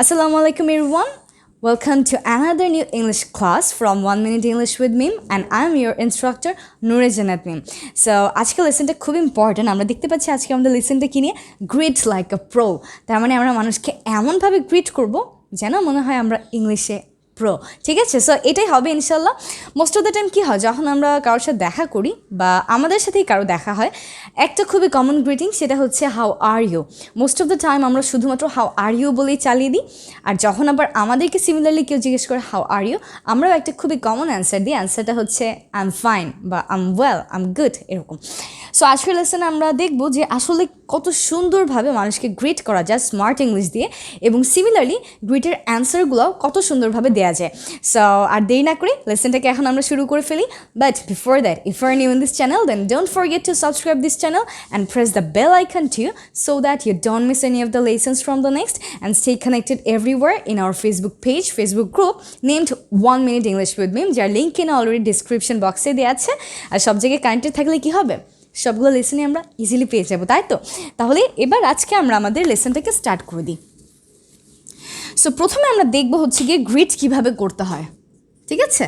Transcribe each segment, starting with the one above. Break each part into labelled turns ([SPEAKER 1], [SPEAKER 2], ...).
[SPEAKER 1] Assalamu alaikum everyone. Welcome to another new English class from 1 Minute English with Meem and I'm your instructor Noore Jannat Meem. So আজকে লেসনটা খুব important. আমরা দেখতে পাচ্ছি আজকে আমাদের লেসনটা কি নিয়ে গ্রিট লাইক আ প্রো। তার মানে আমরা মানুষকে এমনভাবে গ্রিট করব যেন মনে হয় আমরা ইংলিশে প্রো। ঠিক আছে, সো এটাই হবে ইনশাল্লাহ। মোস্ট অফ দ্য টাইম কী হয়, যখন আমরা কারোর সাথে দেখা করি বা আমাদের সাথেই কারো দেখা হয়, একটা খুবই কমন গ্রিটিং, সেটা হচ্ছে how are you. Most of the time আমরা শুধুমাত্র হাউ আর ইউ বলেই চালিয়ে দিই। আর যখন আবার আমাদেরকে সিমিলারলি কেউ জিজ্ঞেস করে হাউ আর ইউ, আমরাও একটা খুবই কমন অ্যান্সার দিই। অ্যান্সারটা হচ্ছে আই এম ফাইন বা I am well, I am good, এরকম। সো আজকের লেসনে আমরা দেখব যে আসলে কত সুন্দরভাবে মানুষকে গ্রিট করা যায় স্মার্ট ইংলিশ দিয়ে, এবং সিমিলারলি গ্রিটের অ্যান্সারগুলোও কত সুন্দরভাবে দেওয়া যায়। সো আর দেরি না করি লেসনটাকে এখন আমরা শুরু করে ফেলি। But before that, if are new in this channel, then don't forget to subscribe this channel and press the bell icon too so that you don't miss any of the lessons from the next, and stay connected everywhere in our Facebook page, Facebook group named 1 Minute English with Meem, যার link কিনা already description বক্সে দেওয়া আছে। আর সব জায়গায় connected থাকলে কী হবে, সবগুলো লেসনই আমরা ইজিলি পেয়ে যাবো, তাই তো? তাহলে এবার আজকে আমরা আমাদের লেসনটাকে স্টার্ট করে দিই। সো প্রথমে আমরা দেখব হচ্ছে গিয়ে গ্রিট কীভাবে করতে হয়। ঠিক আছে,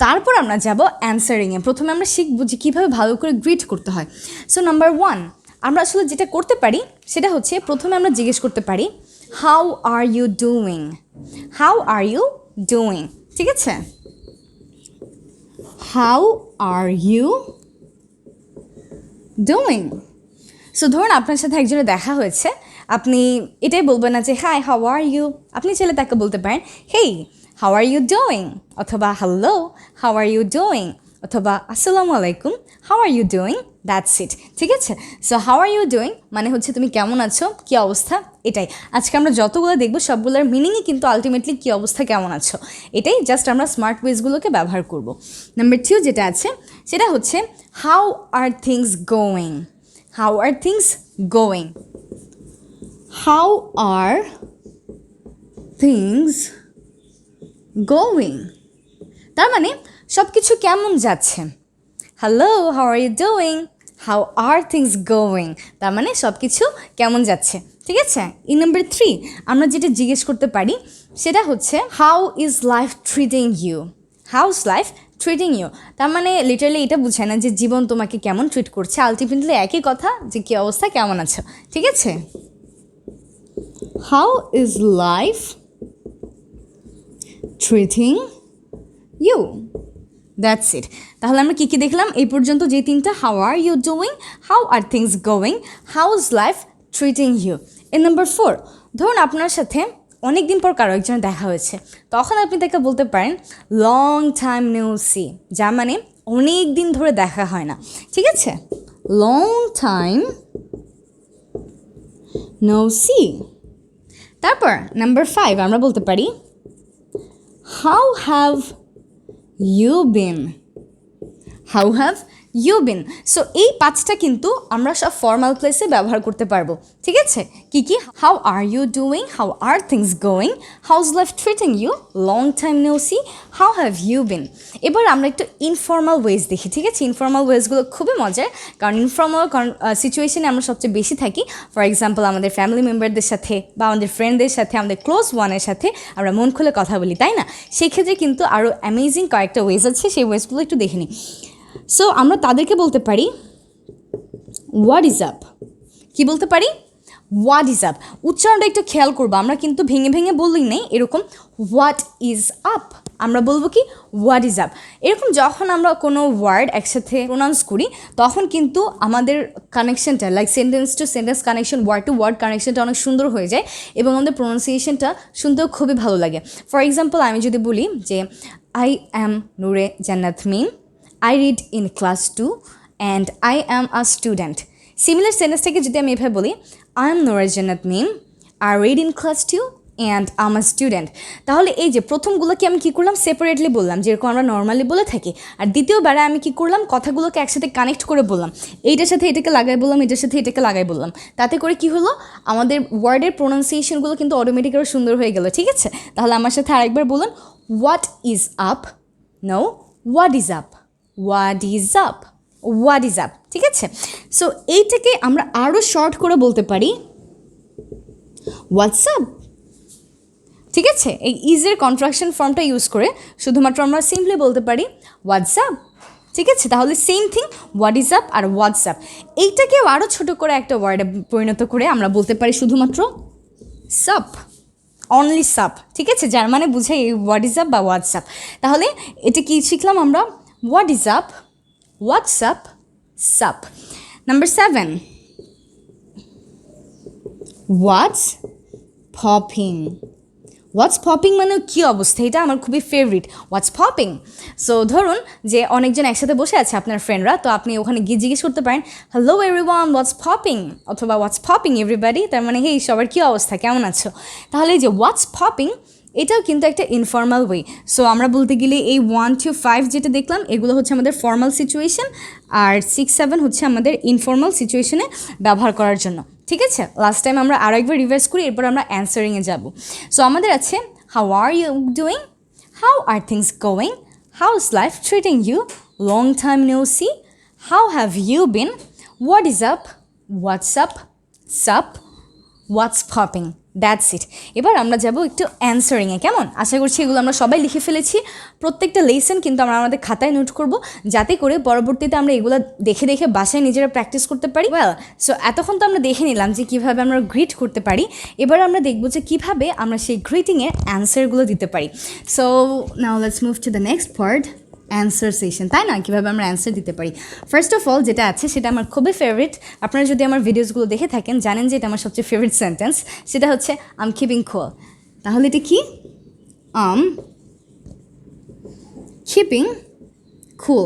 [SPEAKER 1] তারপর আমরা যাব অ্যান্সারিংয়ে। প্রথমে আমরা শিখব যে কীভাবে ভালো করে গ্রিট করতে হয়। সো নাম্বার 1, আমরা আসলে যেটা করতে পারি সেটা হচ্ছে প্রথমে আমরা জিজ্ঞেস করতে পারি how are you doing, how are you doing. ঠিক আছে, how are you doing. So ধরুন আপনার সাথে একজনের দেখা হয়েছে, আপনি এটাই বলবেন না যে হাই হাউ আর ইউ, আপনি চাইলে তাকে বলতে পারেন hey how are you doing, অথবা hello how are you doing, অথবা আসসালামু আলাইকুম how are you doing, that's it. ঠিক আছে, so how are you doing মানে হচ্ছে তুমি কেমন আছো, কী অবস্থা, এটাই। আজকে আমরা যতগুলো দেখবো সবগুলোর মিনিংই কিন্তু আলটিমেটলি কী অবস্থা, কেমন আছো, এটাই। জাস্ট আমরা স্মার্ট ওয়েজগুলোকে ব্যবহার করব। নাম্বার 2 যেটা আছে সেটা হচ্ছে how are things going, how are things going, how are things going, তার মানে সব কিছু কেমন যাচ্ছে। Hello how are you doing, how are things going, তার মানে সব কিছু কেমন যাচ্ছে। ঠিক আছে, ইন নাম্বার 3 আমরা যেটা জিজ্ঞেস করতে পারি সেটা হচ্ছে how is life treating you, how is life treating you, তার মানে লিটারালি এটা বুঝায় না যে জীবন তোমাকে কেমন ট্রিট করছে, আলটিমেটলি একই কথা যে কী অবস্থা, কেমন আছো। ঠিক আছে, how is life treating you, that's it. তাহলে আমরা কী কী দেখলাম এই পর্যন্ত, যে তিনটা, how are you doing, how are things going, how is life treating you. In number 4, ধরুন আপনার সাথে অনেক দিন পর কারো একজনের দেখা হয়েছে, তখন আপনি তাকে বলতে পারেন লং টাইম নো সি, যার মানে অনেক দিন ধরে দেখা হয় না। ঠিক আছে, লং টাইম নো সি। তারপর নাম্বার 5 আমরা বলতে পারি how have you been, how have you been. So এই 5টা কিন্তু আমরা সব ফর্মাল প্লেসে ব্যবহার করতে পারবো। ঠিক আছে, কি কি, how are you doing, how are things going, how is life treating you, long time no see, how have you been. এবার আমরা একটু ইনফর্মাল ওয়েজ দেখি। ঠিক আছে, ইনফর্মাল ওয়েজগুলো খুবই মজার, কারণ ইনফর্মাল সিচুয়েশনে আমরা সবচেয়ে বেশি থাকি। ফর এক্সাম্পল আমাদের ফ্যামিলি মেম্বারদের সাথে বা আমাদের ফ্রেন্ডদের সাথে, আমাদের ক্লোজ ওয়ানের সাথে আমরা মন খুলে কথা বলি, তাই না? সেক্ষেত্রে কিন্তু আরও অ্যামেজিং কয়েকটা ওয়েজ আছে, সেই ওয়েজগুলো একটু দেখে নিই। সো আমরা তাদেরকে বলতে পারি হোয়াট ইজ আপ, কী বলতে পারি, হোয়াট ইজ আপ। উচ্চারণটা একটু খেয়াল করবো, আমরা কিন্তু ভেঙে ভেঙে বললেই নেই, এরকম হোয়াট ইজ আপ, আমরা বলবো কি হোয়াট ইজ আপ। এরকম যখন আমরা কোনো ওয়ার্ড একসাথে প্রোনাউন্স করি তখন কিন্তু আমাদের কানেকশনটা, like sentence to sentence connection, word to word কানেকশনটা অনেক সুন্দর হয়ে যায়, এবং আমাদের প্রোনাউন্সিয়েশনটা শুনতেও খুবই ভালো লাগে। ফর এক্সাম্পল আমি যদি বলি যে আই অ্যাম নুরে জান্নাত মিম, I read in class 2 and I am a student. Similar সেন্টেন্সটাকে যদি আমি এভাবে বলি I am Noore Jannat Meem, I read in class 2 and I'm a student, তাহলে এই যে প্রথমগুলোকে আমি কী করলাম, সেপারেটলি বললাম যেরকম আমরা নর্মালি বলে থাকি, আর দ্বিতীয়বারে আমি কী করলাম, কথাগুলোকে একসাথে কানেক্ট করে বললাম, এইটার সাথে এটাকে লাগাই বললাম, এটার সাথে এটাকে লাগাই বললাম, তাতে করে কী হলো, আমাদের ওয়ার্ডের প্রোনাউন্সিয়েশনগুলো কিন্তু অটোমেটিক আরও সুন্দর হয়ে গেল। ঠিক আছে, তাহলে আমার সাথে আরেকবার বলুন what is up, know what is up, what is up, what is up, ঠিক আছে? সো এইটাকে আমরা আরও শর্ট করে বলতে পারি হোয়াটসঅ্যাপ, ঠিক আছে? এই ইজের কন্ট্রাকশন ফর্মটা ইউজ করে শুধুমাত্র আমরা সিম্পলি বলতে পারি হোয়াটসঅ্যাপ, ঠিক আছে? তাহলে same thing what is up আর হোয়াটসঅ্যাপ, এইটাকেও আরও ছোটো করে একটা ওয়ার্ডে পরিণত করে আমরা বলতে পারি শুধুমাত্র সাপ, অনলি সাপ, ঠিক আছে? যার মানে বুঝাই এই হোয়াট ইজ আপ বা হোয়াটসঅ্যাপ। তাহলে এটা কি শিখলাম আমরা? হোয়াট ইজ আপ, হোয়াটসঅ্যাপ, সাপ। নাম্বার 7, হোয়াটস পপিং। হোয়াটস পপিং মানে কী অবস্থা, এটা আমার খুবই ফেভারিট, হোয়াটস পপিং। সো ধরুন যে অনেকজন একসাথে বসে আছে আপনার ফ্রেন্ডরা, তো আপনি ওখানে গিয়ে জিজ্ঞেস করতে পারেন হ্যালো এভরিওয়ান হোয়াটস পপিং, অথবা হোয়াটস পপিং এভরিবাডি, তার মানে হেই সবার কী অবস্থা, কেমন আছো? তাহলে এই যে হোয়াটস পপিং এটাও কিন্তু একটা ইনফর্মাল ওয়ে। সো আমরা বলতে গেলে এই 1 to 5 যেটা দেখলাম এগুলো হচ্ছে আমাদের ফর্মাল সিচুয়েশন, আর 6, 7 হচ্ছে আমাদের ইনফর্মাল সিচুয়েশনে ব্যবহার করার জন্য, ঠিক আছে? লাস্ট টাইম আমরা আরও একবার রিভাইজ করি, এরপর আমরা অ্যান্সারিংয়ে যাব। সো আমাদের আছে how are you doing, how are things going, how is life treating you, long time no see, how have you been, what is up, what's up, sup, what's popping, that's it. এবার আমরা যাব একটু অ্যান্সারিংয়ে, কেমন? আশা করছি এগুলো আমরা সবাই লিখে ফেলেছি, প্রত্যেকটা লেসন কিন্তু আমরা আমাদের খাতায় নোট করব, যাতে করে পরবর্তীতে আমরা এগুলো দেখে দেখে বাসায় নিজেরা প্র্যাকটিস করতে পারি। ওয়েল, সো এতক্ষণ তো আমরা দেখে নিলাম যে কীভাবে আমরা গ্রিট করতে পারি, এবার আমরা দেখব যে কীভাবে আমরা সেই গ্রিটিংয়ের অ্যান্সারগুলো দিতে পারি। So now let's move to the next part, answer session, তাই না? কীভাবে আমরা অ্যান্সার দিতে পারি। ফার্স্ট অফ অল যেটা আছে সেটা আমার খুবই ফেভারিট, আপনারা যদি আমার ভিডিওসগুলো দেখে থাকেন জানেন যে এটা আমার সবচেয়ে ফেভারিট সেন্টেন্স, সেটা হচ্ছে আম কিপিং কুল। তাহলে এটা কি? আম কিপিং কুল,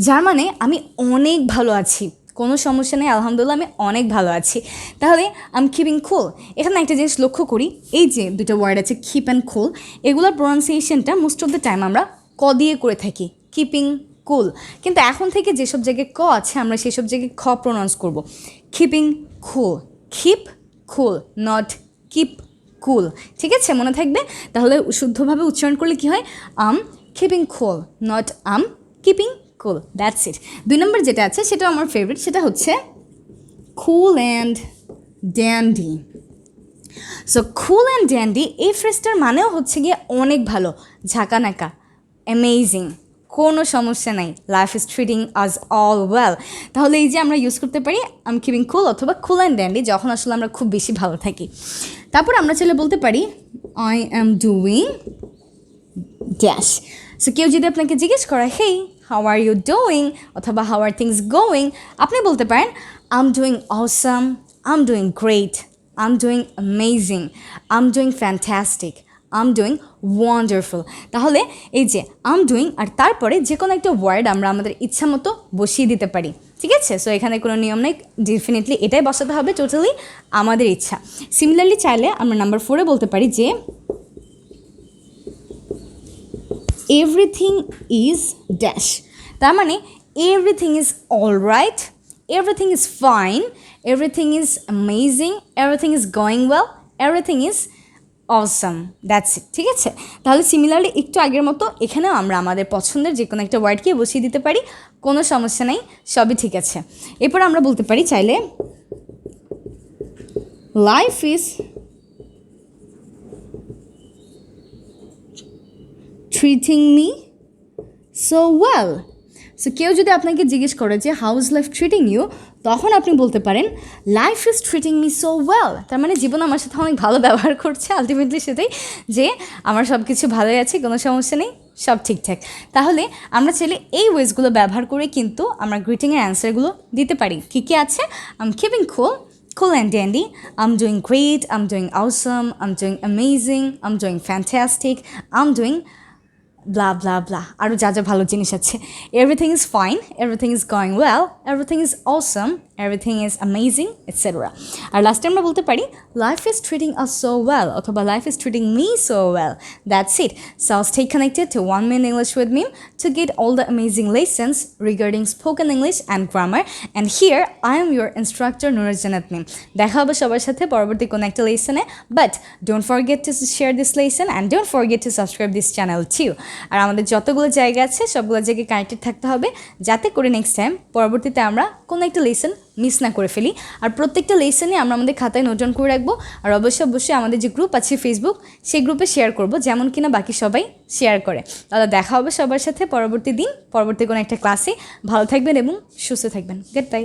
[SPEAKER 1] যার মানে আমি অনেক ভালো আছি, কোনো সমস্যা নেই, আলহামদুলিল্লাহ আমি অনেক ভালো আছি। তাহলে আম কিপিং কুল, এখানে একটা জিনিস লক্ষ্য করি, এই যে দুটো ওয়ার্ড আছে কিপ অ্যান্ড কুল, এগুলোর প্রনাউন্সিয়েশনটা মোস্ট অফ দ্য টাইম আমরা ক দিয়ে করে থাকি, কিপিং কুল। কিন্তু এখন থেকে যেসব জায়গায় ক আছে আমরা সেসব জায়গায় খ প্রনাউন্স করব, keeping cool, keep cool, not keep cool, ঠিক আছে? মনে থাকবে। তাহলে শুদ্ধভাবে উচ্চারণ করলে কি হয়? Am keeping cool, not am keeping cool, that's it. 2 number যেটা আছে সেটাও আমার ফেভারিট, সেটা হচ্ছে cool and dandy. So cool and dandy এই ফ্রেজটার মানেও হচ্ছে গিয়ে অনেক ভালো, ঝাঁকানাকা, অ্যামেজিং, কোনো সমস্যা নাই, লাইফ ইজ ট্রিটিং আজ অল ওয়েল। তাহলে এই যে আমরা ইউজ করতে পারি আম কিপিং কুল অথবা কুল অ্যান্ড ড্যান্ডি যখন আসলে আমরা খুব বেশি ভালো থাকি। তারপর আমরা চাইলে বলতে পারি I am doing dash. So কেউ যদি আপনাকে জিজ্ঞেস করে হেই হাউ আর ইউ ডুইং অথবা হাউ আর থিংস গোয়িং, আপনি বলতে পারেন I am doing awesome, I am doing great, I am doing amazing, I am doing fantastic, I am doing wonderful. তাহলে এই যে আই এম ডুইং আর তারপরে যে কোনো একটা ওয়ার্ড আমরা আমাদের ইচ্ছা মতো বসিয়ে দিতে পারি, ঠিক আছে? সো এখানে কোনো নিয়ম নেই, ডেফিনেটলি এটাই বসাতে হবে, টোটালি আমাদের ইচ্ছা। সিমিলারলি চাইলে আমরা নাম্বার 4-এ বলতে পারি যে এভরিথিং ইজ ড্যাশ, তার মানে everything is all right, everything is fine, everything is amazing, everything is going well, everything is awesome, that's it, ঠিক আছে? তাহলে সিমিলারলি একটু আগের মতো এখানেও আমরা আমাদের পছন্দের যে কোনো একটা ওয়ার্ডকে বসিয়ে দিতে পারি, কোনো সমস্যা নেই, সবই ঠিক আছে। এরপর আমরা বলতে পারি চাইলে life is treating me so well. So কেউ যদি আপনাকে জিজ্ঞেস করে যে how is life treating you, তখন আপনি বলতে পারেন life is treating me so well, তার মানে জীবন আমার সাথে অনেক ভালো ব্যবহার করছে, আলটিমেটলি সেটাই যে আমার সব কিছু ভালোই আছে, কোনো সমস্যা নেই, সব ঠিকঠাক। তাহলে আমরা চাইলে এই ওয়েজগুলো ব্যবহার করে কিন্তু আমরা গ্রিটিংয়ের অ্যান্সারগুলো দিতে পারি। কী কী আছে? I am keeping cool, cool and dandy, I'm doing great, I'm doing awesome, I'm doing amazing, I'm doing fantastic, I'm doing blah blah blah, আরও যা যা ভালো জিনিস আছে, everything is fine, everything is going well, everything is awesome, everything is amazing, etc. আর লাস্টে আমরা বলতে পারি life is treating us so well অথবা life is treating me so well. That's it. So stay connected to 1 Minute English with Meem to get all the amazing lessons regarding spoken English and grammar. And here I am your instructor Noore Jannat Meem. দেখা হবে সবার সাথে পরবর্তী কোন একটা লেসনে, but don't forget to share this lesson and don't forget to subscribe this channel too. আর আমাদের যতগুলো জায়গা আছে সবগুলো জায়গায় কানেক্টেড থাকতে হবে যাতে করে নেক্সট টাইম পরবর্তীতে আমরা কোনো একটা লেসন মিস না করে ফেলি। আর প্রত্যেকটা লেসনে আমরা আমাদের খাতায় নোট ডাউন করে রাখবো। আর অবশ্যই আমাদের যে গ্রুপ আছে ফেসবুক, সেই গ্রুপে শেয়ার করব, যেমন কিনা বাকি সবাই শেয়ার করে। তাহলে দেখা হবে সবার সাথে পরবর্তী দিন, পরবর্তী কোনো একটা ক্লাসে। ভালো থাকবেন এবং সুস্থ থাকবেন। Good bye.